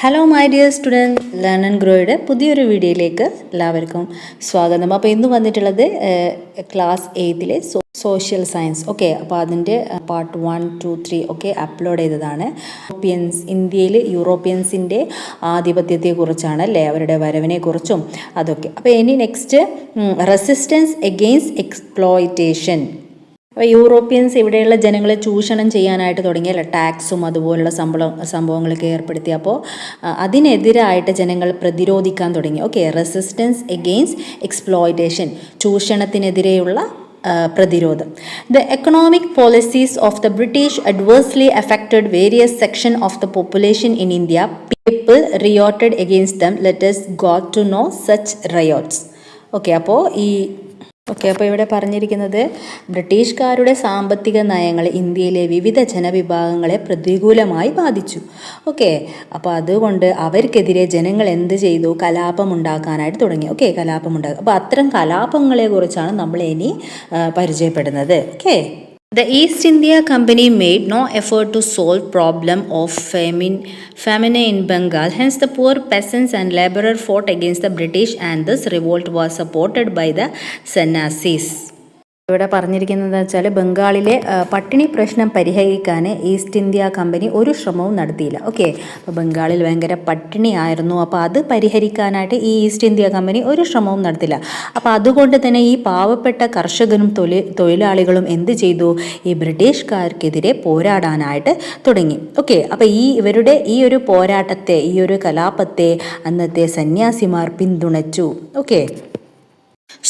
Hello my dear student, learn and ഗ്രോയുടെ പുതിയൊരു വീഡിയോയിലേക്ക് എല്ലാവർക്കും സ്വാഗതം. അപ്പോൾ ഇന്ന് വന്നിട്ടുള്ളത് ക്ലാസ് 8 സോഷ്യൽ സയൻസ്. ഓക്കെ, അപ്പോൾ അതിൻ്റെ പാർട്ട് 1, 2, 3 ഒക്കെ അപ്ലോഡ് ചെയ്തതാണ്. ഇന്ത്യയിൽ യൂറോപ്യൻസിൻ്റെ ആധിപത്യത്തെക്കുറിച്ചാണ് അല്ലേ, അവരുടെ വരവിനെക്കുറിച്ചും അതൊക്കെ. അപ്പോൾ ഇനി നെക്സ്റ്റ് റെസിസ്റ്റൻസ് എഗെയിൻസ്റ്റ് എക്സ്പ്ലോയിറ്റേഷൻ. അപ്പോൾ യൂറോപ്യൻസ് ഇവിടെയുള്ള ജനങ്ങളെ ചൂഷണം ചെയ്യാനായിട്ട് തുടങ്ങിയല്ല, ടാക്സും അതുപോലുള്ള സംഭവങ്ങളൊക്കെ ഏർപ്പെടുത്തി. അപ്പോൾ അതിനെതിരായിട്ട് ജനങ്ങൾ പ്രതിരോധിക്കാൻ തുടങ്ങി. ഓക്കെ, റെസിസ്റ്റൻസ് എഗെയിൻസ്റ്റ് എക്സ്പ്ലോയിറ്റേഷൻ, ചൂഷണത്തിനെതിരെയുള്ള പ്രതിരോധം. The economic policies of the British adversely affected various sections of the population in India. People rioted against them. Let us got to know such riots. Okay, അപ്പോൾ ഇവിടെ പറഞ്ഞിരിക്കുന്നത് ബ്രിട്ടീഷുകാരുടെ സാമ്പത്തിക നയങ്ങൾ ഇന്ത്യയിലെ വിവിധ ജനവിഭാഗങ്ങളെ പ്രതികൂലമായി ബാധിച്ചു. ഓക്കെ, അപ്പോൾ അതുകൊണ്ട് അവർക്കെതിരെ ജനങ്ങൾ എന്ത് ചെയ്തു? കലാപമുണ്ടാക്കാനായിട്ട് തുടങ്ങി. ഓക്കെ, കലാപമുണ്ടാക്കുക. അപ്പോൾ അത്തരം കലാപങ്ങളെ കുറിച്ചാണ് നമ്മൾ ഇനി പരിചയപ്പെടുന്നത്. Okay, The East India Company made no effort to solve problem of famine in Bengal. Hence, the poor peasants and laborers fought against the British, and this revolt was supported by the Sannyasis. ഇവിടെ പറഞ്ഞിരിക്കുന്നത് വെച്ചാൽ ബംഗാളിലെ പട്ടിണി പ്രശ്നം പരിഹരിക്കാൻ east India company ഒരു ശ്രമവും നടത്തിയില്ല. ഓക്കെ, അപ്പോൾ ബംഗാളിൽ ഭയങ്കര പട്ടിണി ആയിരുന്നു. അപ്പോൾ അത് പരിഹരിക്കാനായിട്ട് ഈ ഈസ്റ്റ് ഇന്ത്യ കമ്പനി ഒരു ശ്രമവും നടത്തില്ല. അപ്പോൾ അതുകൊണ്ട് തന്നെ ഈ പാവപ്പെട്ട കർഷകരും തൊഴിലാളികളും എന്ത് ചെയ്തു? ഈ ബ്രിട്ടീഷുകാർക്കെതിരെ പോരാടാനായിട്ട് തുടങ്ങി. ഓക്കെ, അപ്പോൾ ഇവരുടെ ഈ ഒരു പോരാട്ടത്തെ, ഈ ഒരു കലാപത്തെ അന്നത്തെ സന്യാസിമാർ പിന്തുണച്ചു. Okay,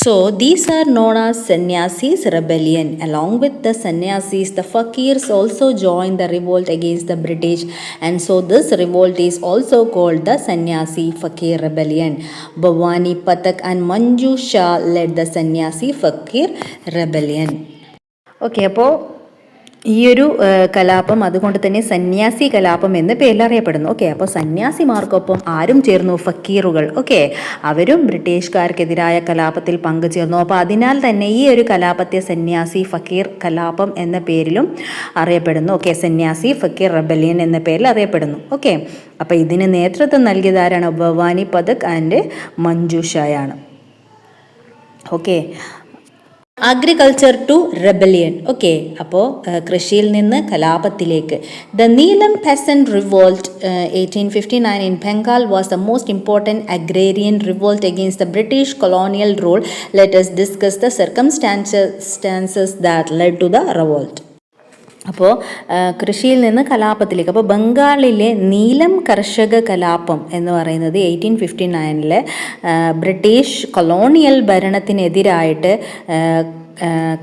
so these are known as Sannyasi-Fakir rebellion. Along with the Sannyasis, the Fakirs also joined the revolt against the British, and so this revolt is also called the Sannyasi-Fakir rebellion. Bhavani Pathak and Manju Shah led the Sannyasi-Fakir rebellion. Okay, അപ്പോൾ ഈ ഒരു കലാപം അതുകൊണ്ട് തന്നെ സന്യാസി കലാപം എന്ന പേരിൽ അറിയപ്പെടുന്നു. ഓക്കെ, അപ്പോൾ സന്യാസിമാർക്കൊപ്പം ആരും ചേർന്നു? ഫക്കീറുകൾ. ഓക്കെ, അവരും ബ്രിട്ടീഷുകാർക്കെതിരായ കലാപത്തിൽ പങ്കുചേർന്നു. അപ്പോൾ അതിനാൽ തന്നെ ഈ ഒരു കലാപത്തെ സന്യാസി ഫക്കീർ കലാപം എന്ന പേരിലും അറിയപ്പെടുന്നു. ഓക്കെ, സന്യാസി ഫക്കീർ റെബലിയൻ എന്ന പേരിൽ അറിയപ്പെടുന്നു. ഓക്കെ, അപ്പോൾ ഇതിന് നേതൃത്വം നൽകിയതാരാണ്? ഭവാനി പഥക് ആൻഡ് മഞ്ജു ഷായാണ്. Okay, agriculture to rebellion. Okay, അപ്പോൾ കൃഷിയിൽ നിന്ന് കലാപത്തിലേക്ക്. The Neelam peasant revolt 1859 in Bengal was the most important agrarian revolt against the British colonial rule. Let us discuss the circumstances that led to the revolt. അപ്പോൾ കൃഷിയിൽ നിന്ന് കലാപത്തിലേക്ക്. അപ്പോൾ ബംഗാളിലെ നീലം കർഷക കലാപം എന്ന് പറയുന്നത് 1859 ബ്രിട്ടീഷ് കൊളോണിയൽ ഭരണത്തിനെതിരായിട്ട്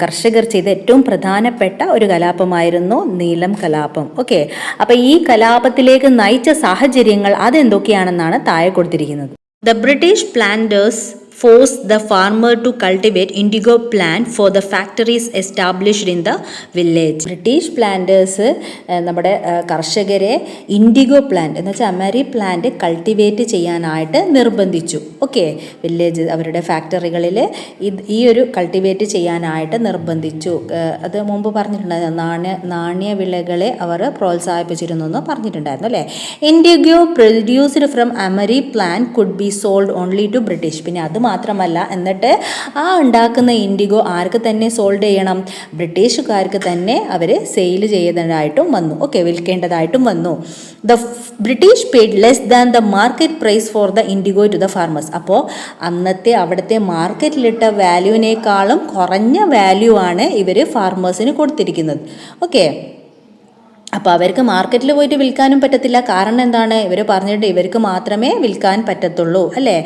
കർഷകർ ചെയ്ത ഏറ്റവും പ്രധാനപ്പെട്ട ഒരു കലാപമായിരുന്നു നീലം കലാപം. ഓക്കെ, അപ്പോൾ ഈ കലാപത്തിലേക്ക് നയിച്ച സാഹചര്യങ്ങൾ അതെന്തൊക്കെയാണെന്നാണ് താഴെ കൊടുത്തിരിക്കുന്നത്. The British planters forced the farmer to cultivate indigo plant for the factories established in the village. British planters നമ്മുടെ കർഷകരെ ഇൻഡിഗോ പ്ലാന്റ് എന്ന് വെച്ചാൽ അമരി പ്ലാന്റ് കൾട്ടിവേറ്റ് ചെയ്യാനായിട്ട് നിർബന്ധിച്ചു. ഓക്കെ, വില്ലേജ് അവരുടെ ഫാക്ടറികളിൽ ഈ ഒരു കൾട്ടിവേറ്റ് ചെയ്യാനായിട്ട് നിർബന്ധിച്ചു. അത് മുമ്പ് പറഞ്ഞിട്ടുണ്ടായിരുന്നു, നാണ്യവിളകളെ അവർ പ്രോത്സാഹിപ്പിച്ചിരുന്നു എന്ന് പറഞ്ഞിട്ടുണ്ടായിരുന്നു അല്ലേ. Indigo produced from Amari plant could be sold only to British. പിന്നെ അത് മാത്രമല്ല, എന്നിട്ട് ആ ഉണ്ടാക്കുന്ന ഇൻഡിഗോ ആർക്ക് തന്നെ സോൾഡ് ചെയ്യണം? ബ്രിട്ടീഷുകാർക്ക് തന്നെ അവർ സെയിൽ ചെയ്തതായിട്ടും വന്നു. ഓക്കെ, വിൽക്കേണ്ടതായിട്ടും വന്നു. The British paid less than the market price for the indigo to the farmers. അപ്പോൾ അന്നത്തെ അവിടുത്തെ മാർക്കറ്റിലിട്ട വാല്യൂവിനേക്കാളും കുറഞ്ഞ വാല്യൂ ആണ് ഇവർ ഫാർമേഴ്സിന് കൊടുത്തിരിക്കുന്നത്. ഓക്കെ, അപ്പോൾ അവർക്ക് മാർക്കറ്റിൽ പോയിട്ട് വിൽക്കാനും പറ്റത്തില്ല. കാരണം എന്താണ്? ഇവർ പറഞ്ഞിട്ട് ഇവർക്ക് മാത്രമേ വിൽക്കാൻ പറ്റത്തുള്ളൂ അല്ലേ.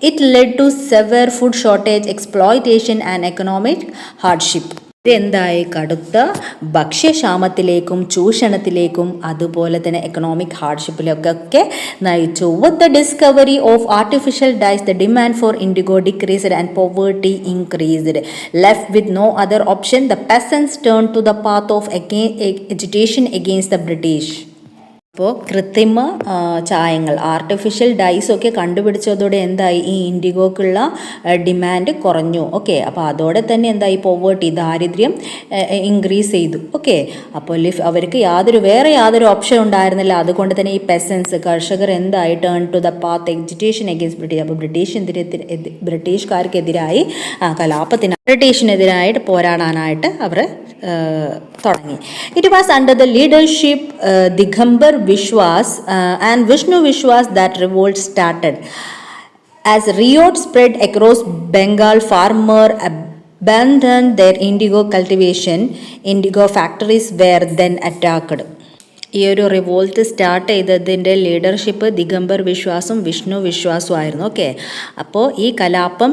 It led to severe food shortage, exploitation and economic hardship. ഇതെന്തായി? കടുത്ത ഭക്ഷ്യക്ഷാമത്തിലേക്കും ചൂഷണത്തിലേക്കും അതുപോലെ തന്നെ എക്കണോമിക് ഹാർഡ്ഷിപ്പിലൊക്കെ നയിച്ചു. With the discovery of artificial dyes the demand for indigo decreased and poverty increased. Left with no other option, the peasants turn to the path of agitation against the British. അപ്പോൾ കൃത്രിമ ചായങ്ങൾ artificial dyes ഒക്കെ കണ്ടുപിടിച്ചതോടെ എന്തായി ഈ ഇൻഡിഗോക്കുള്ള demand കുറഞ്ഞു. Okay, അപ്പോൾ അതോടെ തന്നെ എന്തായി പോവേർട്ടി ദാരിദ്ര്യം ഇൻക്രീസ് ചെയ്തു. ഓക്കെ, അപ്പോൾ അവർക്ക് വേറെ യാതൊരു ഓപ്ഷൻ ഉണ്ടായിരുന്നില്ല. അതുകൊണ്ട് തന്നെ ഈ പെസൻസ് കർഷകർ എന്തായി turn to the path agitation against British. അപ്പോൾ ബ്രിട്ടീഷുകാർക്കെതിരായി ബ്രിട്ടീഷിനെതിരായിട്ട് പോരാടാനായിട്ട് അവർ തുടങ്ങി. It was under the leadership Digambar Biswas and Bishnu Biswas that revolt started. As riot spread across Bengal, farmers abandoned their indigo cultivation. Indigo factories were then attacked. ഈ ഒരു revolt start ചെയ്തതിൻ്റെ leadership Digambar വിശ്വാസും വിഷ്ണു വിശ്വാസും ആയിരുന്നു. ഓക്കെ, അപ്പോൾ ഈ കലാപം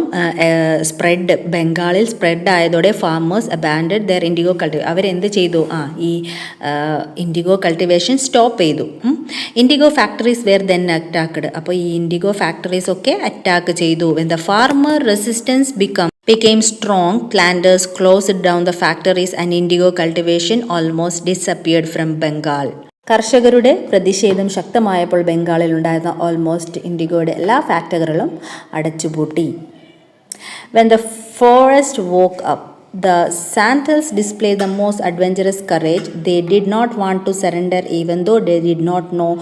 ബംഗാളിൽ സ്പ്രെഡ് ആയതോടെ ഫാമേഴ്സ് അബാൻഡഡ് ദെയർ ഇൻഡിഗോ അവരെന്ത് ചെയ്തു? ഈ ഇൻഡിഗോ കൾട്ടിവേഷൻ സ്റ്റോപ്പ് ചെയ്തു. Indigo factories were then attacked. അപ്പോൾ ഈ ഇൻഡിഗോ ഫാക്ടറീസ് ഒക്കെ അറ്റാക്ക് ചെയ്തു. When the farmer resistance became strong, planters closed down the factories and indigo cultivation almost disappeared from Bengal. കർഷകരുടെ പ്രതിഷേധം ശക്തമായപ്പോൾ ബംഗാളിൽ ഉണ്ടായിരുന്ന ഓൾമോസ്റ്റ് ഇൻഡിഗോയുടെ എല്ലാ ഫാക്ടറികളും അടച്ചുപൂട്ടി. When the forest woke up, the Santhals displayed the most adventurous courage. They did not want to surrender even though they did not know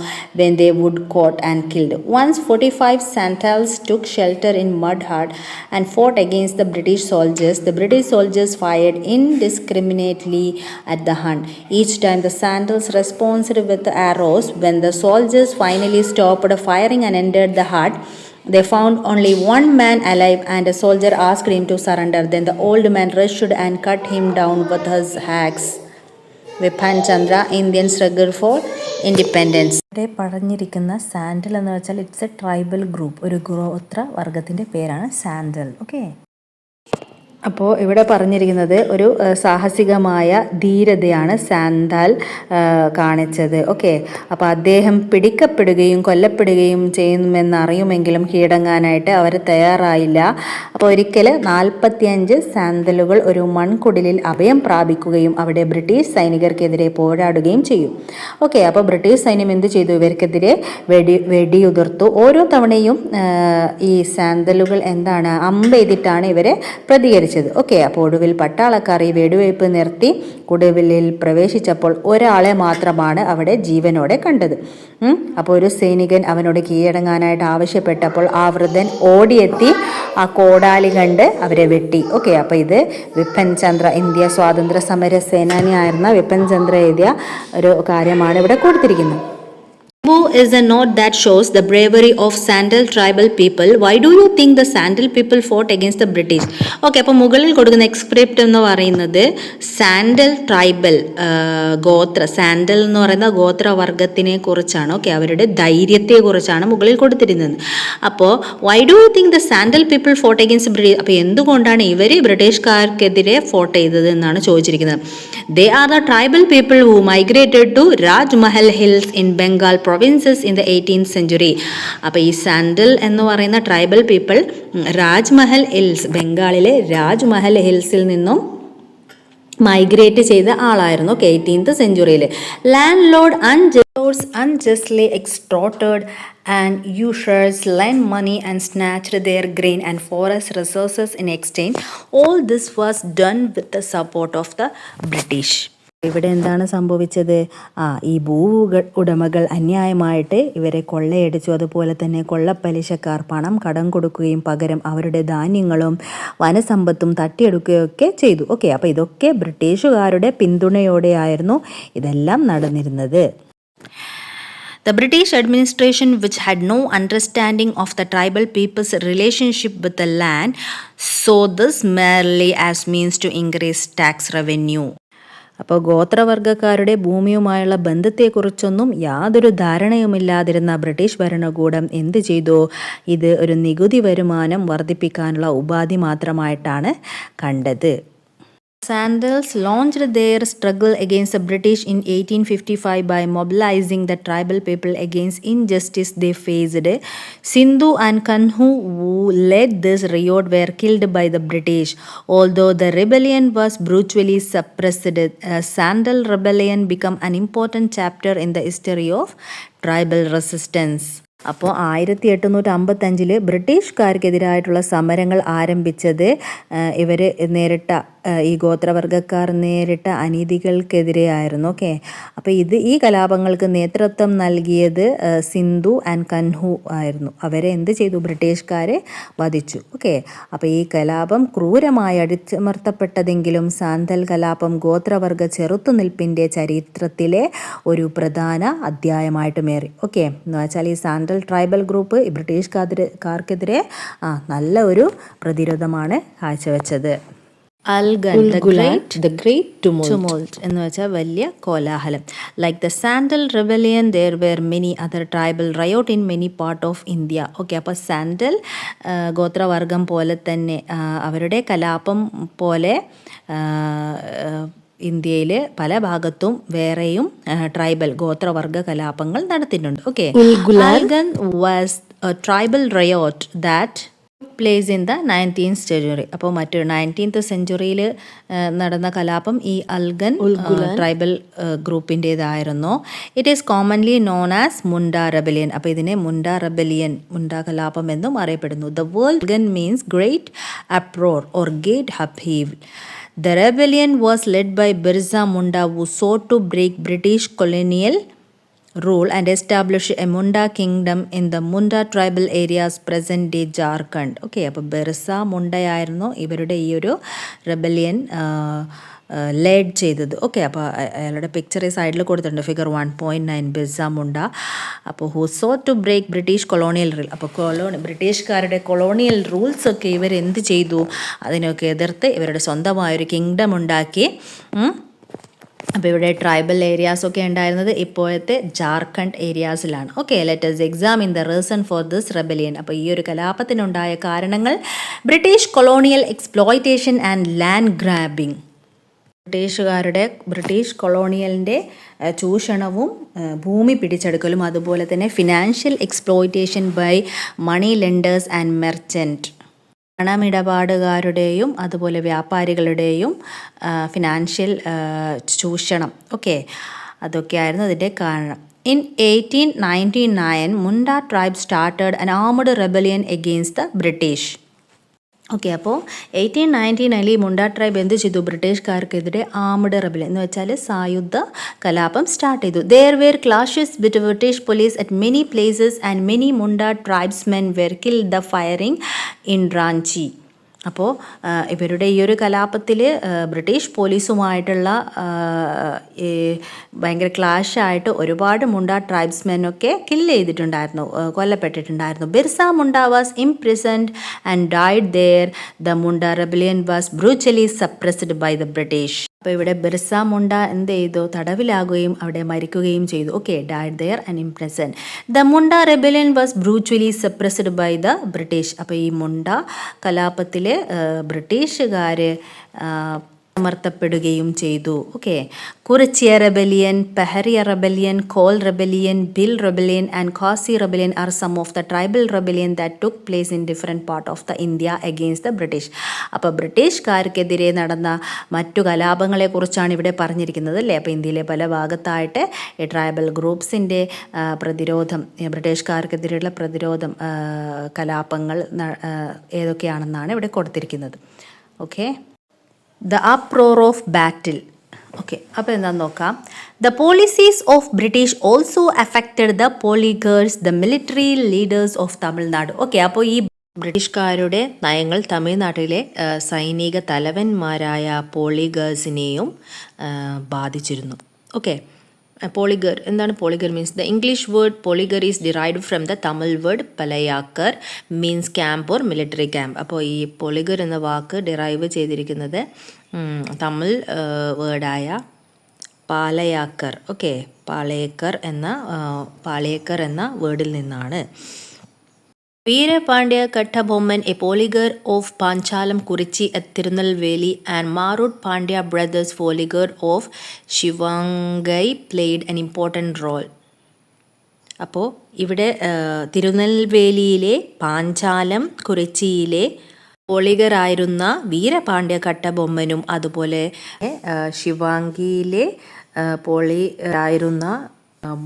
when they would caught and killed. Once 45 Santhals took shelter in mud hut and fought against the British soldiers. The British soldiers fired indiscriminately at the hunt. Each time the Santhals responded with arrows. When the soldiers finally stopped firing and entered the hut, they found only one man alive and a soldier asked him to surrender. Then the old man rushed and cut him down with his axe. Vipin Chandra, Indian struggle for independence. ഇവിടെ പറഞ്ഞിരിക്കുന്ന sandal എന്ന് വെച്ചാൽ it's A tribal group, ഒരു ഗോത്ര വർഗത്തിൻ്റെ പേരാണ് sandal. Okay, അപ്പോൾ ഇവിടെ പറഞ്ഞിരിക്കുന്നത് ഒരു സാഹസികമായ ധീരതയാണ് സാന്താൽ കാണിച്ചത്. ഓക്കെ, അപ്പോൾ അദ്ദേഹം പിടിക്കപ്പെടുകയും കൊല്ലപ്പെടുകയും ചെയ്യുമെന്നറിയുമെങ്കിലും കീഴടങ്ങാനായിട്ട് അവർ തയ്യാറായില്ല. അപ്പോൾ ഒരിക്കൽ 45 സാന്തലുകൾ ഒരു മൺകുടിലിൽ അഭയം പ്രാപിക്കുകയും അവിടെ ബ്രിട്ടീഷ് സൈനികർക്കെതിരെ പോരാടുകയും ചെയ്യും. ഓക്കെ, അപ്പോൾ ബ്രിട്ടീഷ് സൈന്യം എന്ത് ചെയ്തു? ഇവർക്കെതിരെ വെടിയുതിർത്തു. ഓരോ തവണയും ഈ സാന്തലുകൾ അമ്പെയ്തിട്ടാണ് ഇവരെ പ്രതികരിച്ചത്. ഓക്കെ, അപ്പോൾ ഒടുവിൽ പട്ടാളക്കാർ ഈ വെടിവയ്പ് നിർത്തി കുടിലിൽ പ്രവേശിച്ചപ്പോൾ ഒരാളെ മാത്രമാണ് അവിടെ ജീവനോടെ കണ്ടത്. അപ്പോൾ ഒരു സൈനികൻ അവനോട് കീഴടങ്ങാനായിട്ട് ആവശ്യപ്പെട്ടപ്പോൾ ആ വൃദ്ധൻ ഓടിയെത്തി ആ കോടാലി കണ്ട് അവരെ വെട്ടി. ഓക്കെ, അപ്പോൾ ഇത് വിപിൻ ചന്ദ്ര, ഇന്ത്യ സ്വാതന്ത്ര്യ സമര സേനാനിയായിരുന്ന വിപിൻ ചന്ദ്ര എഴുതിയ ഒരു കാര്യമാണ് ഇവിടെ കൊടുത്തിരിക്കുന്നത്. Is a note that shows the bravery of Santhal tribal people. Why do you think the Santhal people fought against the British? Okay, അപ്പോൾ മുകളിൽ കൊടുക്കുന്ന എക്സ്ക്രിപ്റ്റ് എന്ന് പറയുന്നത് സാൻഡൽ ട്രൈബൽ സാൻഡൽ എന്ന് പറയുന്ന ഗോത്രവർഗത്തിനെ കുറിച്ചാണ്. ഓക്കെ, അവരുടെ ധൈര്യത്തെ കുറിച്ചാണ് മുകളിൽ കൊടുത്തിരുന്നത്. അപ്പോൾ why do you think the sandal people fought against British? അപ്പോൾ എന്തുകൊണ്ടാണ് ഇവർ ബ്രിട്ടീഷുകാർക്കെതിരെ ഫോട്ട് ചെയ്തത് എന്നാണ് ചോദിച്ചിരിക്കുന്നത്. They are the tribal people who migrated to Rajmahal Hills in Bengal provinces in the 18th century. അപ്പോൾ ഈ സാൻഡൽ എന്ന് പറയുന്ന ട്രൈബൽ പീപ്പിൾ രാജ്മഹൽ ഹിൽസ്, ബംഗാളിലെ രാജ്മഹൽ ഹിൽസിൽ നിന്നും മൈഗ്രേറ്റ് ചെയ്ത ആളായിരുന്നു. 18th സെഞ്ചുറിയിൽ land lord unjustly extorted and usurers lent money and snatched their grain and forest resources in exchange. All this was done with the support of the British. ഇവിടെ എന്താണ് സംഭവിച്ചത്? ഈ ഉടമകൾ അന്യായമായിട്ട് ഇവരെ കൊള്ളയടിച്ചു. അതുപോലെ തന്നെ കൊള്ളപ്പലിശക്കാർ പണം കടം കൊടുക്കുകയും പകരം അവരുടെ ധാന്യങ്ങളും വനസമ്പത്തും തട്ടിയെടുക്കുകയൊക്കെ ചെയ്തു. ഓക്കെ, അപ്പോൾ ഇതൊക്കെ ബ്രിട്ടീഷുകാരുടെ പിന്തുണയോടെയായിരുന്നു ഇതെല്ലാം നടന്നിരുന്നത്. The British administration, which had no understanding of the tribal people's relationship with the land, saw this merely as means to increase tax revenue. അപ്പോൾ ഗോത്രവർഗക്കാരുടെ ഭൂമിയുമായുള്ള ബന്ധത്തെക്കുറിച്ചൊന്നും യാതൊരു ധാരണയുമില്ലാതിരുന്ന ബ്രിട്ടീഷ് ഭരണകൂടം എന്ത് ചെയ്തു? ഇത് ഒരു നികുതി വരുമാനം വർദ്ധിപ്പിക്കാനുള്ള ഉപാധി മാത്രമായിട്ടാണ് കണ്ടത്. Sandals launched their struggle against the British in 1855 by mobilizing the tribal people against injustice they faced. Sindhu and Kanhu, who led this riot, were killed by the British. Although the rebellion was brutally suppressed, Sandal rebellion became an important chapter in the history of tribal resistance. അപ്പോൾ 1855 ബ്രിട്ടീഷുകാർക്കെതിരായിട്ടുള്ള സമരങ്ങൾ ആരംഭിച്ചത് ഇവർ നേരിട്ട ഈ ഗോത്രവർഗ്ഗക്കാർ നേരിട്ട അനീതികൾക്കെതിരെയായിരുന്നു. Okay, അപ്പോൾ ഈ കലാപങ്ങൾക്ക് നേതൃത്വം നൽകിയത് സിന്ധു ആൻഡ് കൻഹു ആയിരുന്നു. അവരെ എന്ത് ചെയ്തു? ബ്രിട്ടീഷുകാരെ വധിച്ചു. ഓക്കെ, അപ്പോൾ ഈ കലാപം ക്രൂരമായി അടിച്ചമർത്തപ്പെട്ടതെങ്കിലും സാന്തൽ കലാപം ഗോത്രവർഗ്ഗ ചെറുത്തുനിൽപ്പിൻ്റെ ചരിത്രത്തിലെ ഒരു പ്രധാന അധ്യായമായിട്ട് മാറി. ഓക്കെ, എന്ന് വെച്ചാൽ ഈ സാന്തൽ ട്രൈബൽ ഗ്രൂപ്പ് ഈ ബ്രിട്ടീഷുകാർക്കെതിരെ നല്ല ഒരു പ്രതിരോധമാണ് കാഴ്ചവെച്ചത്. Algan, the great tumult എന്ന് വെച്ചാൽ വലിയ കോലാഹലം. Like the Santhal rebellion, there were many other tribal riot in many part of India. Okay, അപ്പോൾ സാന്തൽ ഗോത്രവർഗം പോലെ തന്നെ അവരുടെ കലാപം പോലെ ഇന്ത്യയിൽ പല ഭാഗത്തും വേറെയും ട്രൈബൽ ഗോത്രവർഗ കലാപങ്ങൾ നടത്തിയിട്ടുണ്ട്. Okay, Algan was a tribal riot that place in the 19th century. അപ്പോൾ മറ്റൊരു 19th centuryയിൽ നടന്ന കലാപം ഈ അൽഗൻ ട്രൈബൽ ഗ്രൂപ്പിൻ്റേതായിരുന്നു. It is commonly known as Munda rebellion. അപ്പോൾ ഇതിനെ മുണ്ട റെബലിയൻ, മുണ്ട കലാപം എന്നും അറിയപ്പെടുന്നു. The world Algan means great uproar or gate upheaval. The rebellion was led by Birsa Munda, who sought to break British colonial rule and establish a Munda kingdom in the Munda tribal areas present day Jharkhand. Okay, അപ്പോൾ ബിർസ മുണ്ടയായിരുന്നു ഇവരുടെ ഈ ഒരു rebellion laid ചെയ്തത്. Okay, അപ്പോൾ അയാളുടെ picture ഈ സൈഡിൽ കൊടുത്തിട്ടുണ്ട്, ഫിഗർ 1.9 ബിർസ മുണ്ട. അപ്പോൾ who so to break British colonial rule. അപ്പോൾ ബ്രിട്ടീഷുകാരുടെ കൊളോണിയൽ റൂൾസ് ഒക്കെ ഇവരെന്ത് ചെയ്തു? അതിനൊക്കെ എതിർത്ത് ഇവരുടെ സ്വന്തമായൊരു കിങ്ഡം ഉണ്ടാക്കി. അപ്പോൾ ഇവിടെ ട്രൈബൽ ഏരിയാസൊക്കെ ഉണ്ടായിരുന്നത് ഇപ്പോഴത്തെ ജാർഖണ്ഡ് ഏരിയാസിലാണ്. Okay, let us examine the reason for this rebellion. അപ്പോൾ ഈ ഒരു കലാപത്തിനുണ്ടായ കാരണങ്ങൾ: British colonial exploitation and land grabbing. British കൊളോണിയലിൻ്റെ ചൂഷണവും ഭൂമി പിടിച്ചെടുക്കലും, അതുപോലെ തന്നെ financial exploitation by money lenders and merchant. പണമിടപാടുകാരുടെയും അതുപോലെ വ്യാപാരികളുടെയും ഫിനാൻഷ്യൽ ചൂഷണം. ഓക്കെ, അതൊക്കെയായിരുന്നു അതിൻ്റെ കാരണം. In 1899 Munda tribe started an armed rebellion against the British. Okay, അപ്പോൾ 1899 മുണ്ട ട്രൈബ് എന്ത് ചെയ്തു? ബ്രിട്ടീഷുകാർക്കെതിരെ ആംഡ് റെബലിയൻ എന്ന് വെച്ചാൽ സായുധ കലാപം സ്റ്റാർട്ട് ചെയ്തു. There were clashes with British police at many places and many Munda tribesmen were killed the firing in Ranchi. അപ്പോൾ ഇവരുടെ ഈ ഒരു കലാപത്തിൽ ബ്രിട്ടീഷ് പോലീസുമായിട്ടുള്ള ഭയങ്കര ക്ലാഷായിട്ട് ഒരുപാട് മുണ്ട ട്രൈബ്സ്മെനൊക്കെ കില്ല് ചെയ്തിട്ടുണ്ടായിരുന്നു, കൊല്ലപ്പെട്ടിട്ടുണ്ടായിരുന്നു. Birsa Munda was imprisoned and died there. The Munda rebellion was brutally suppressed by the British. അപ്പോൾ ഇവിടെ ബിർസ മുണ്ട എന്ത് ചെയ്തു? തടവിലാകുകയും അവിടെ മരിക്കുകയും ചെയ്തു. Okay, died there and imprisoned. The Munda rebellion was brutally suppressed by the British. അപ്പോൾ ഈ മുണ്ട കലാപത്തിൽ ബ്രിട്ടീഷുകാർ അമർത്തപ്പെടുകയും ചെയ്തു. Okay, Kurichya rebellion, Paharia rebellion, Kol rebellion, Bhil rebellion and Khasi rebellion are some of the tribal rebellion that took place in different part of the India against the British. അപ്പോൾ ബ്രിട്ടീഷുകാർക്കെതിരെ നടന്ന മറ്റു കലാപങ്ങളെക്കുറിച്ചാണ് ഇവിടെ പറഞ്ഞിരിക്കുന്നത്, അല്ലേ? അപ്പോൾ ഇന്ത്യയിലെ പല ഭാഗത്തായിട്ട് ഈ ട്രൈബൽ ഗ്രൂപ്പ്സിൻ്റെ പ്രതിരോധം, ബ്രിട്ടീഷുകാർക്കെതിരെയുള്ള പ്രതിരോധം, കലാപങ്ങൾ ഏതൊക്കെയാണെന്നാണ് ഇവിടെ കൊടുത്തിരിക്കുന്നത്. Okay, the uproar of battle. Okay, അപ്പോൾ എന്താണെന്ന് നോക്കാം. The policies of British also affected the poligars, the military leaders of Tamil Nadu. Okay, അപ്പോൾ ഈ ബ്രിട്ടീഷുകാരുടെ നയങ്ങൾ തമിഴ്നാട്ടിലെ സൈനിക തലവന്മാരായ പോളിഗേഴ്സിനെയും ബാധിച്ചിരുന്നു. ഓക്കെ, പോളിഗർ എന്താണ്? Poligar means the English word poligar is derived from the Tamil word palayakkar means camp or military camp. അപ്പോൾ ഈ പോളിഗർ എന്ന വാക്ക് ഡിറൈവ് ചെയ്തിരിക്കുന്നത് തമിഴ് വേർഡായ പാലയാക്കർ, ഓക്കെ, പാളയക്കർ എന്ന വേർഡിൽ നിന്നാണ്. Veerapandya Kattabomman, a Poligar of Panchalam Kurichi at Tirunelveli, and Marut Pandya brothers Poligar of Shivangai played an important role. അപ്പോൾ ഇവിടെ തിരുനെൽവേലിയിലെ പാഞ്ചാലം കുറിച്ചിയിലെ പോളിഗറായിരുന്ന വീരപാണ്ഡ്യ കട്ടബൊമ്മനും അതുപോലെ ശിവാംഗിയിലെ പോളിഗറായിരുന്ന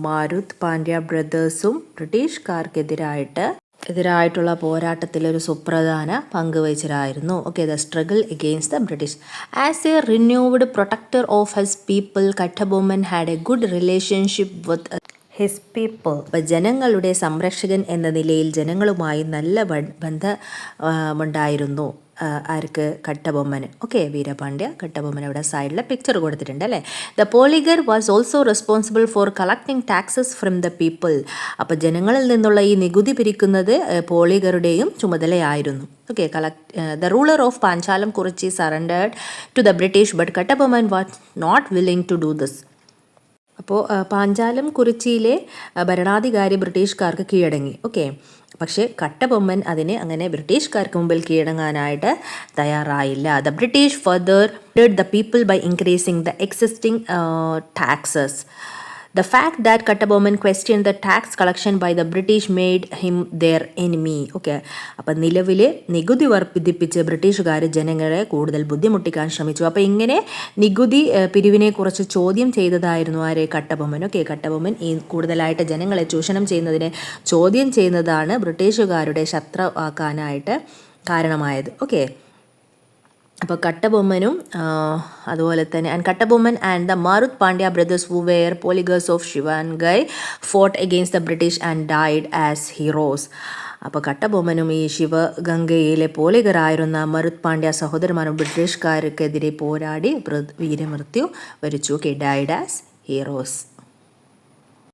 മാരുത് പാണ്ഡ്യ ബ്രദേഴ്സും ബ്രിട്ടീഷുകാർക്കെതിരായിട്ടുള്ള പോരാട്ടത്തിൽ ഒരു സുപ്രധാന പങ്ക് വഹിച്ചവരായിരുന്നു. Okay, the struggle against the British. As a renewed protector of his people, Kattabomman had a good relationship with his people. അപ്പം ജനങ്ങളുടെ സംരക്ഷകൻ എന്ന നിലയിൽ ജനങ്ങളുമായി നല്ല ബന്ധമുണ്ടായിരുന്നു ആർക്ക്? കട്ടബൊമ്മന്. ഓക്കെ, വീരപാണ്ഡ്യ കട്ടബൊമ്മൻ ഇവിടെ സൈഡിലെ പിക്ചർ കൊടുത്തിട്ടുണ്ട് അല്ലേ. The poligar was also responsible for collecting taxes from the people. അപ്പോൾ ജനങ്ങളിൽ നിന്നുള്ള ഈ നികുതി പിരിക്കുന്നത് പോളിഗറുടെയും ചുമതലയായിരുന്നു. Okay, the ruler of Panchalankurichi surrendered to the British, but Kattabomman was not willing to do this. അപ്പോൾ പാഞ്ചാലം കുറിച്ചിയിലെ ഭരണാധികാരി ബ്രിട്ടീഷുകാർക്ക് കീഴടങ്ങി. ഓക്കെ, പക്ഷേ കട്ടബൊമ്മൻ അതിന് അങ്ങനെ ബ്രിട്ടീഷുകാർക്ക് മുമ്പിൽ കീഴടങ്ങാനായിട്ട് തയ്യാറായില്ല. The British further the people by increasing the existing taxes. The fact that Kattabomman questioned the tax collection by the British made him their enemy. Okay, അപ്പം നിലവിൽ നികുതി വർദ്ധിപ്പിച്ച് ബ്രിട്ടീഷുകാർ ജനങ്ങളെ കൂടുതൽ ബുദ്ധിമുട്ടിക്കാൻ ശ്രമിച്ചു. അപ്പോൾ ഇങ്ങനെ നികുതി പിരിവിനെക്കുറിച്ച് ചോദ്യം ചെയ്തതായിരുന്നു ആരെ? കട്ടബൊമ്മൻ. ഓക്കെ, കട്ടബൊമ്മൻ ഈ കൂടുതലായിട്ട് ജനങ്ങളെ ചൂഷണം ചെയ്യുന്നതിനെ ചോദ്യം ചെയ്യുന്നതാണ് ബ്രിട്ടീഷുകാരുടെ ശത്രുവാക്കാനായിട്ട് കാരണമായത്. ഓക്കെ, അപ്പോൾ കട്ടബൊമ്മനും അതുപോലെ തന്നെ Kattabomman and the Maruthu Pandya brothers who were poligars of Sivaganga fought against the British and died as heroes. അപ്പോൾ കട്ടബൊമ്മനും ഈ ശിവഗംഗയിലെ പോളിഗറായിരുന്ന മരുത് പാണ്ഡ്യ സഹോദരന്മാരും ബ്രിട്ടീഷുകാർക്കെതിരെ പോരാടി വീരമൃത്യു വരിച്ചു. Okay, died as heroes.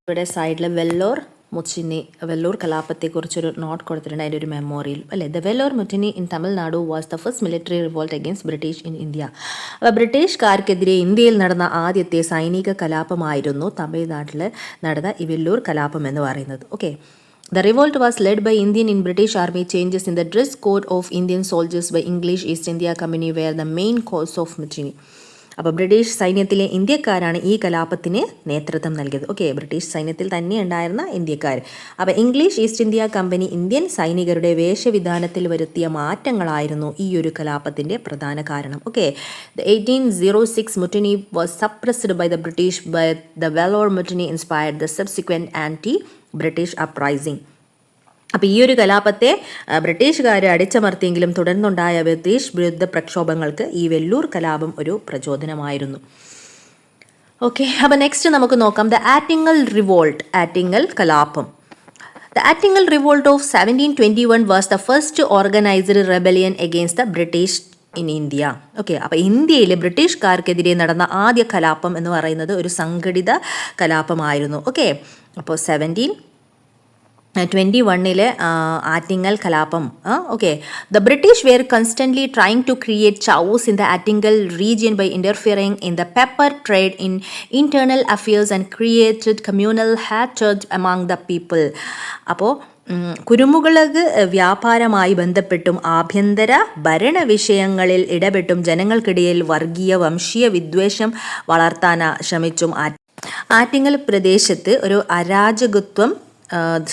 ഇവിടെ സൈഡിൽ വെല്ലോർ മുച്ചിനി, വെല്ലൂർ കലാപത്തെക്കുറിച്ചൊരു നോട്ട് കൊടുത്തിട്ടുണ്ട്, അതിൻ്റെ ഒരു മെമ്മോറിയൽ അല്ലേ. The Vellore mutiny in Tamil Nadu was the first military revolt against British in India. അപ്പോൾ ബ്രിട്ടീഷുകാർക്കെതിരെ ഇന്ത്യയിൽ നടന്ന ആദ്യത്തെ സൈനിക കലാപമായിരുന്നു തമിഴ്നാട്ടിൽ നടന്ന ഈ വെല്ലൂർ കലാപം എന്ന് പറയുന്നത്. Okay, the revolt was led by Indian in British army. Changes in the dress code of Indian soldiers by English East India Company were the main cause of mutiny. അപ്പോൾ ബ്രിട്ടീഷ് സൈന്യത്തിലെ ഇന്ത്യക്കാരാണ് ഈ കലാപത്തിന് നേതൃത്വം നൽകിയത്. ഓക്കെ, ബ്രിട്ടീഷ് സൈന്യത്തിൽ തന്നെ ഉണ്ടായിരുന്ന ഇന്ത്യക്കാർ. അപ്പോൾ English east India company Indian സൈനികരുടെ വേഷവിധാനത്തിൽ വരുത്തിയ മാറ്റങ്ങളായിരുന്നു ഈ ഒരു കലാപത്തിൻ്റെ പ്രധാന കാരണം. Okay, the 1806 mutiny was suppressed by the British, but the Vellore mutiny inspired the subsequent anti-British uprising. അപ്പോൾ ഈ ഒരു കലാപത്തെ ബ്രിട്ടീഷുകാർ അടിച്ചമർത്തിയെങ്കിലും തുടർന്നുണ്ടായ ബ്രിട്ടീഷ് വിരുദ്ധ പ്രക്ഷോഭങ്ങൾക്ക് ഈ വെല്ലൂർ കലാപം ഒരു പ്രചോദനമായിരുന്നു. ഓക്കെ, അപ്പോൾ നെക്സ്റ്റ് നമുക്ക് നോക്കാം ദ ആറ്റിങ്ങൽ റിവോൾട്ട്, ആറ്റിങ്ങൽ കലാപം. The Attingal revolt of 1721 was the first organised rebellion against the British in India. Okay, അപ്പോൾ ഇന്ത്യയിൽ ബ്രിട്ടീഷുകാർക്കെതിരെ നടന്ന ആദ്യ കലാപം എന്ന് പറയുന്നത് ഒരു സംഘടിത കലാപമായിരുന്നു. ഓക്കെ, അപ്പോൾ 1721 ആറ്റിങ്ങൽ കലാപം. Okay, the British were constantly trying to create chaos in the Attingal region by interfering in the pepper trade in internal affairs and created communal hatred among the people. അപ്പോൾ കുരുമുളക് വ്യാപാരമായി ബന്ധപ്പെട്ടും ആഭ്യന്തര ഭരണ വിഷയങ്ങളിൽ ഇടപെട്ടും ജനങ്ങൾക്കിടയിൽ വർഗീയ വംശീയ വിദ്വേഷം വളർത്താൻ ശ്രമിച്ചും ആറ്റിങ്ങൽ പ്രദേശത്ത് ഒരു അരാജകത്വം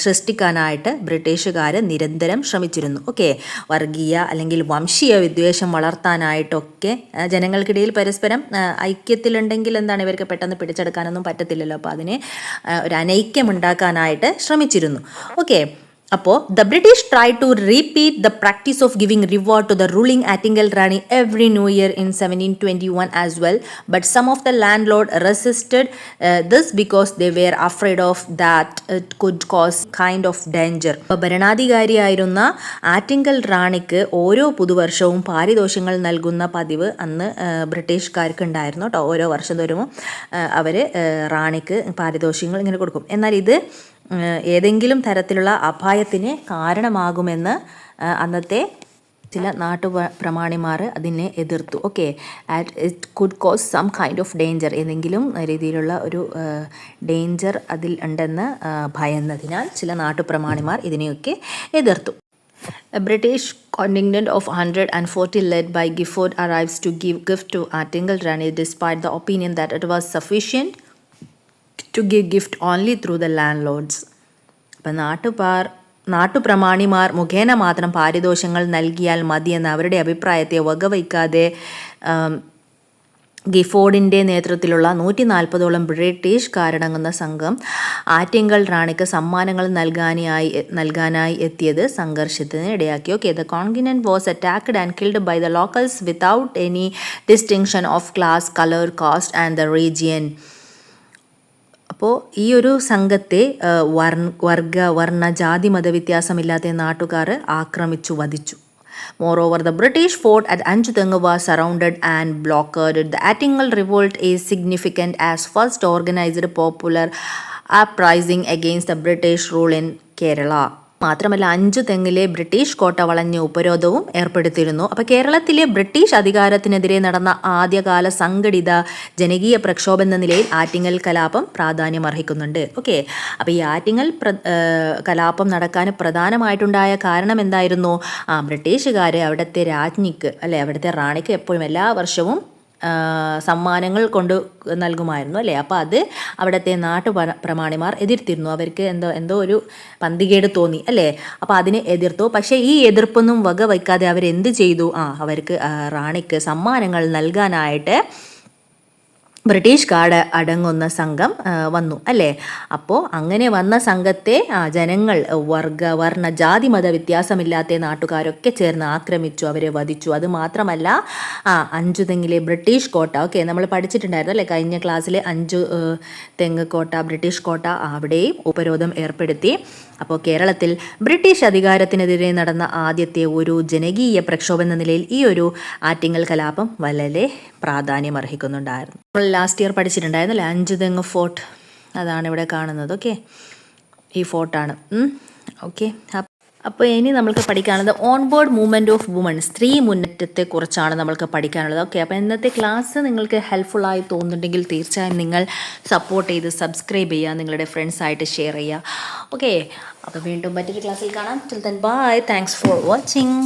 സൃഷ്ടിക്കാനായിട്ട് ബ്രിട്ടീഷുകാർ നിരന്തരം ശ്രമിച്ചിരുന്നു. ഓക്കെ, വർഗീയ അല്ലെങ്കിൽ വംശീയ വിദ്വേഷം വളർത്താനായിട്ടൊക്കെ ജനങ്ങൾക്കിടയിൽ പരസ്പരം ഐക്യത്തിലുണ്ടെങ്കിൽ എന്താണ് ഇവർക്ക് പെട്ടെന്ന് പിടിച്ചെടുക്കാനൊന്നും പറ്റത്തില്ലല്ലോ. അപ്പോൾ അതിനെ ഒരു അനൈക്യമുണ്ടാക്കാനായിട്ട് ശ്രമിച്ചിരുന്നു. ഓക്കെ, അപ്പോൾ the British try to repeat the practice of giving reward to the ruling Attingal Rani every new year in 1721 as well, but some of the landlord resisted this because they were afraid of that it could cause kind of danger. അപ്പോൾ ഭരണാധികാരിയായിരുന്ന ആറ്റിങ്ങൽ റാണിക്ക് ഓരോ പുതുവർഷവും പാരിതോഷികങ്ങൾ നൽകുന്ന പതിവ് അന്ന് ബ്രിട്ടീഷുകാർക്ക് ഉണ്ടായിരുന്നു കേട്ടോ. ഓരോ വർഷം തോറും അവർ റാണിക്ക് പാരിതോഷികങ്ങൾ ഇങ്ങനെ കൊടുക്കും. എന്നാൽ ഇത് ഏതെങ്കിലും തരത്തിലുള്ള അപായത്തിന് കാരണമാകുമെന്ന് അന്നത്തെ ചില നാട്ടുപ്രമാണിമാർ അതിനെ എതിർത്തു. Okay, it could cause some kind of danger, ഏതെങ്കിലും രീതിയിലുള്ള ഒരു ഡേഞ്ചർ അതിൽ ഉണ്ടെന്ന് ഭയന്നതിനാൽ ചില നാട്ടുപ്രമാണിമാർ ഇതിനെയൊക്കെ എതിർത്തു. A British contingent of 140 led by Gifford arrives to give gift to Attingal Rani despite the opinion that it was sufficient to give gift only through the landlords. അപ്പം നാട്ടുപ്രമാണിമാർ മുഖേന മാത്രം പാരിതോഷങ്ങൾ നൽകിയാൽ മതിയെന്ന അവരുടെ അഭിപ്രായത്തെ വകവയ്ക്കാതെ ഗിഫോർഡിൻ്റെ നേതൃത്വത്തിലുള്ള 140ഓളം ബ്രിട്ടീഷുകാരടങ്ങുന്ന സംഘം ആറ്റിങ്കൽ റാണിക്ക് സമ്മാനങ്ങൾ നൽകാനായി എത്തിയത് സംഘർഷത്തിന് ഇടയാക്കി. Okay, the contingent was attacked and killed by the locals without any distinction of class, colour, caste and the region. അപ്പോൾ ഈ ഒരു സംഘത്തെ വർണ്ണ, ജാതി, മതവ്യത്യാസമില്ലാത്ത നാട്ടുകാർ ആക്രമിച്ചു വധിച്ചു. Moreover, the British fort at Anjutanga was surrounded and blockaded. The Attingal revolt is significant as first organized popular uprising against the British rule in Kerala. മാത്രമല്ല അഞ്ചുതെങ്ങിലെ ബ്രിട്ടീഷ് കോട്ട വളഞ്ഞ് ഉപരോധവും ഏർപ്പെടുത്തിയിരുന്നു. അപ്പോൾ കേരളത്തിലെ ബ്രിട്ടീഷ് അധികാരത്തിനെതിരെ നടന്ന ആദ്യകാല സംഘടിത ജനകീയ പ്രക്ഷോഭം എന്ന നിലയിൽ ആറ്റിങ്ങൽ കലാപം പ്രാധാന്യം അർഹിക്കുന്നുണ്ട്. ഓക്കെ, അപ്പോൾ ഈ ആറ്റിങ്ങൽ കലാപം നടക്കാൻ പ്രധാനമായിട്ടുണ്ടായ കാരണം എന്തായിരുന്നു? ബ്രിട്ടീഷുകാർ അവിടുത്തെ രാജ്ഞിക്ക് അവിടുത്തെ റാണിക്ക് എപ്പോഴും എല്ലാ വർഷവും സമ്മാനങ്ങൾ കൊണ്ട് നൽകുമായിരുന്നു അല്ലേ. അപ്പോൾ അത് അവിടുത്തെ നാട്ടുപ്രമാണിമാർ എതിർത്തിരുന്നു. അവർക്ക് എന്തോ ഒരു പന്തികേട് തോന്നി അല്ലേ. അപ്പോൾ അതിനെ എതിർത്തു. പക്ഷേ ഈ എതിർപ്പൊന്നും വക വയ്ക്കാതെ അവരെന്ത് ചെയ്തു? അവർക്ക് റാണിക്ക് സമ്മാനങ്ങൾ നൽകാനായിട്ട് ബ്രിട്ടീഷുകാർ അടങ്ങുന്ന സംഘം വന്നു അല്ലേ. അപ്പോൾ അങ്ങനെ വന്ന സംഘത്തെ ജനങ്ങൾ വർണ്ണ, ജാതി, മത വ്യത്യാസമില്ലാത്ത നാട്ടുകാരൊക്കെ ചേർന്ന് ആക്രമിച്ചു, അവരെ വധിച്ചു. അത് മാത്രമല്ല അഞ്ചുതെങ്ങിലെ ബ്രിട്ടീഷ് കോട്ട, ഓക്കെ, നമ്മൾ പഠിച്ചിട്ടുണ്ടായിരുന്നു അല്ലേ കഴിഞ്ഞ ക്ലാസ്സിൽ. തെങ്ങ് കോട്ട, ബ്രിട്ടീഷ് കോട്ട, അവിടെയും ഉപരോധം ഏർപ്പെടുത്തി. അപ്പോൾ കേരളത്തിൽ ബ്രിട്ടീഷ് അധികാരത്തിനെതിരെ നടന്ന ആദ്യത്തെ ഒരു ജനകീയ പ്രക്ഷോഭം എന്ന നിലയിൽ ഈ ഒരു ആറ്റിങ്ങൽ കലാപം വളരെ പ്രാധാന്യം അർഹിക്കുന്നുണ്ടായിരുന്നു. നമ്മൾ ലാസ്റ്റ് ഇയർ പഠിച്ചിട്ടുണ്ടായിരുന്നല്ലേ അഞ്ചുതെങ്ങ് ഫോർട്ട്, അതാണ് ഇവിടെ കാണുന്നത്. ഓക്കെ, ഈ ഫോർട്ടാണ്. ഓക്കെ, അപ്പോൾ ഇനി നമ്മൾക്ക് പഠിക്കാനുള്ളത് ഓൺബോർഡ് മൂവ്മെൻറ്റ് ഓഫ് വുമൺ, സ്ത്രീ മുന്നേറ്റത്തെക്കുറിച്ചാണ് നമ്മൾക്ക് പഠിക്കാനുള്ളത്. ഓക്കെ, അപ്പോൾ ഇന്നത്തെ ക്ലാസ് നിങ്ങൾക്ക് ഹെൽപ്ഫുള്ളായി തോന്നുന്നുണ്ടെങ്കിൽ തീർച്ചയായും നിങ്ങൾ സപ്പോർട്ട് ചെയ്ത് സബ്സ്ക്രൈബ് ചെയ്യുക, നിങ്ങളുടെ ഫ്രണ്ട്സായിട്ട് ഷെയർ ചെയ്യുക. ഓക്കെ, അപ്പോൾ വീണ്ടും മറ്റൊരു ക്ലാസ്സിൽ കാണാം. Till then bye, thanks for watching.